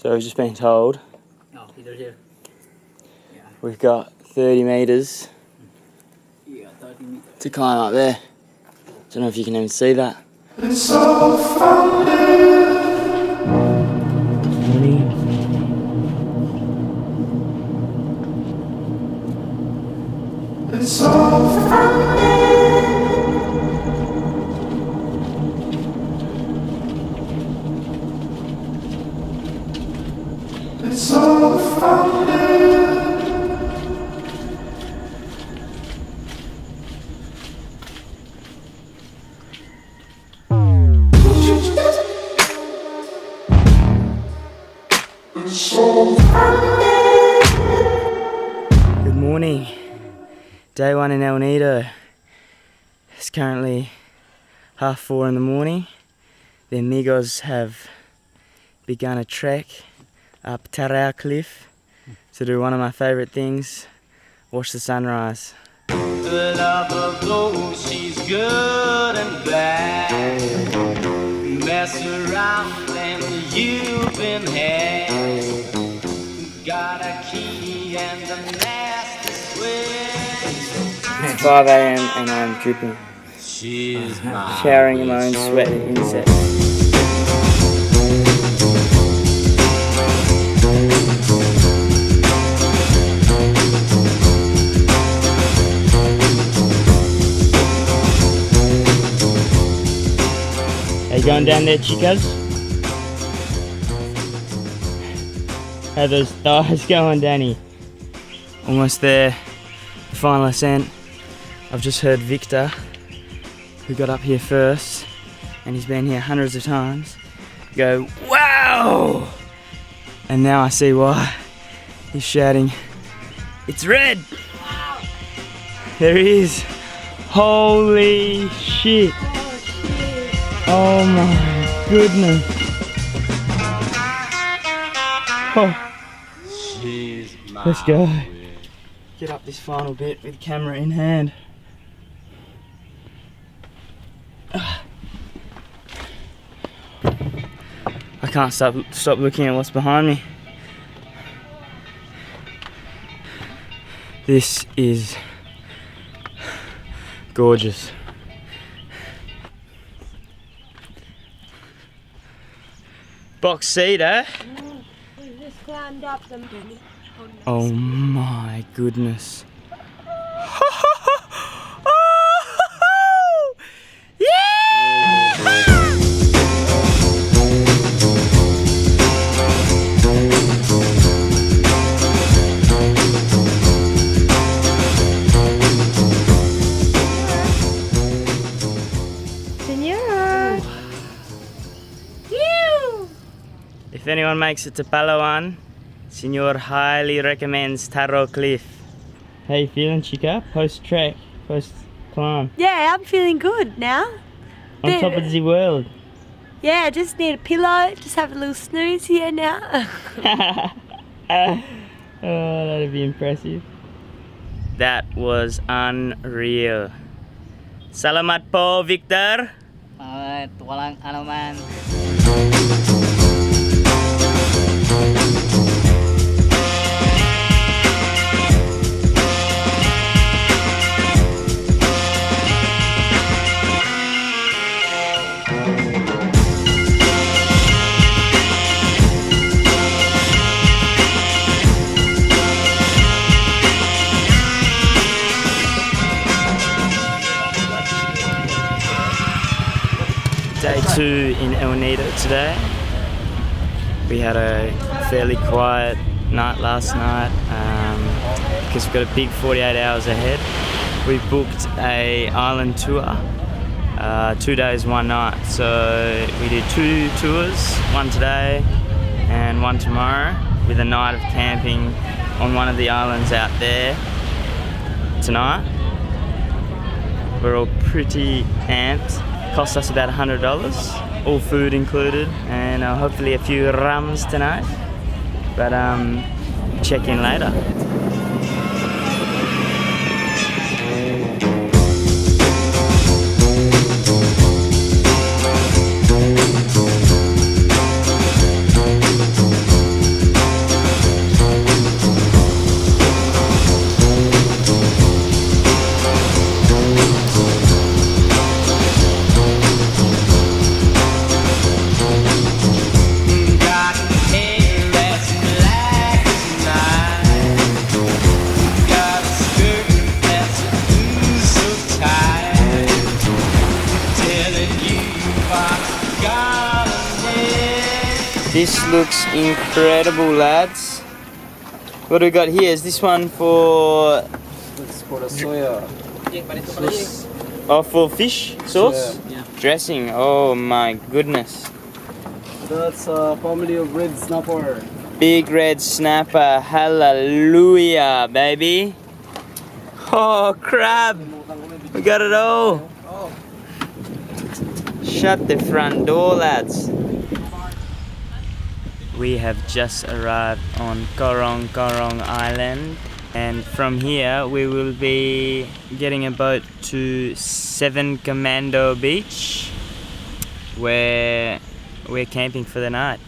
So we've just been told we've got 30 metres to climb up there. Don't know if you can even see that. It's all founded. It's all founded. It's all founded. Good morning. Day one in El Nido. It's currently 4:30 in the morning. The amigos have begun a trek up Taraw Cliff to do one of my favourite things, watch the sunrise. The love of those, she's good and bad. Mess around and you've been had. Got a key and a nasty swing. It's 5 AM and I'm dripping. She's showering in my own sweat and insects. Are you going down there, chicas? How are those thighs going, Danny? Almost there. The final ascent. I've just heard Victor, who got up here first, and he's been here hundreds of times, go, "Wow!" And now I see why. He's shouting, "It's red!" There he is. Holy shit. Oh my goodness. Oh. Let's go. Get up this final bit with camera in hand. I can't stop looking at what's behind me. This is gorgeous. Box seat, eh? We just climbed up them. Oh my goodness. If anyone makes it to Palawan, Senor highly recommends Taraw Cliff. How you feeling, chica? Post-trek, post-climb? Yeah, I'm feeling good now. On top of the world. Yeah, I just need a pillow, just have a little snooze here now. Oh, that'd be impressive. That was unreal. Salamat po, Victor. Walang anuman. Day 2 in El Nido today. We had a fairly quiet night last night because we've got a big 48 hours ahead. We booked a island tour, 2 days, 1 night. So we did 2 tours, one today and one tomorrow, with a night of camping on one of the islands out there tonight. We're all pretty amped. Cost us about $100, all food included, and hopefully a few rums tonight. But check in later. This looks incredible, lads. What do we got here? Is this one for... It's for the soya. Oh, for fish sauce? Yeah. Dressing. Oh my goodness. That's a family of red snapper. Big red snapper. Hallelujah, baby. Oh, crab. We got it all. Shut the front door, lads. We have just arrived on Korong Island, and from here we will be getting a boat to 7 Commando Beach, where we're camping for the night.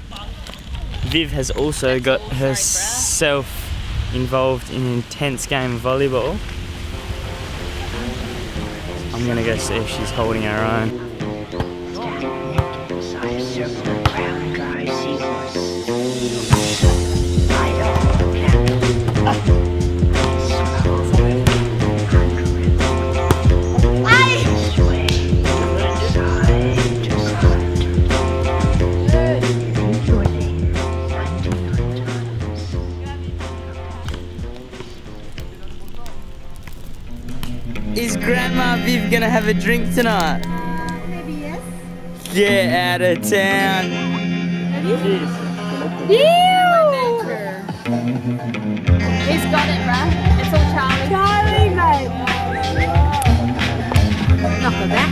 Viv has also got herself involved in an intense game of volleyball. I'm gonna go see if she's holding her own. Is Grandma Viv gonna have a drink tonight? Maybe yes. Get out of town. He's got it, bruh. It's all Charlie. Charlie, mate. Not for that.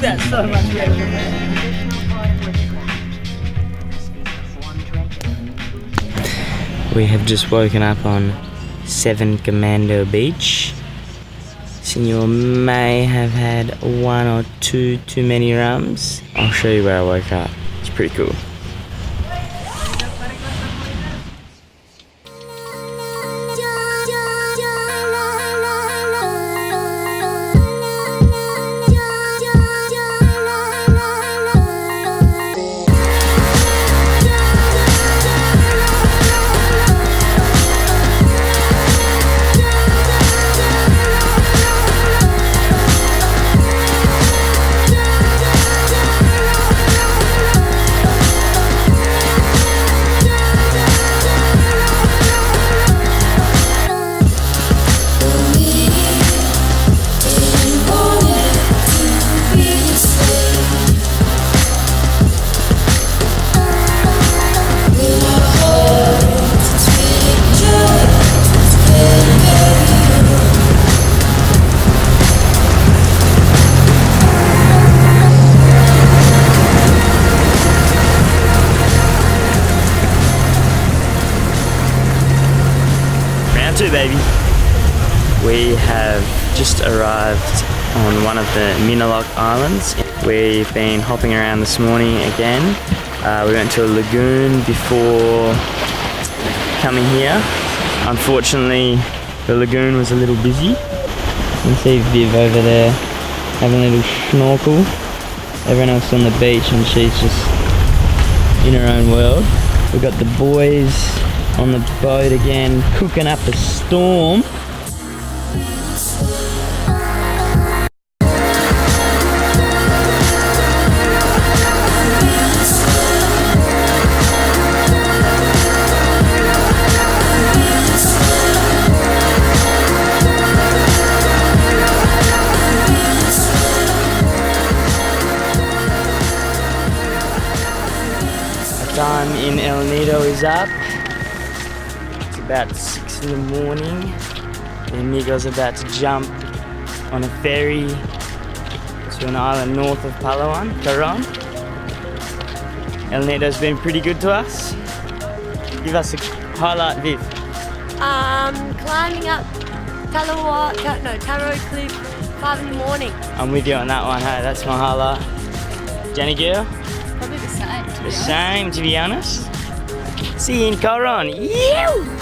That's so much better. We have just woken up on 7 Commando Beach. Senor may have had 1 or 2 too many rums. I'll show you where I woke up. It's pretty cool. Baby. We have just arrived on one of the Minalok Islands. We've been hopping around this morning again. We went to a lagoon before coming here. Unfortunately, the lagoon was a little busy. You can see Viv over there having a little snorkel. Everyone else on the beach and she's just in her own world. We've got the boys on the boat again, cooking up a storm. Our time in El Nido is up. About 6 in the morning. The amigos are about to jump on a ferry to an island north of Palawan, Taraw. El Nido's been pretty good to us. Give us a highlight, Viv. Climbing up Taraw Cliff 5 in the morning. I'm with you on that one, hey, that's my highlight. Jenny girl? Probably the same. The same, to be honest. See you in Coron. Yew!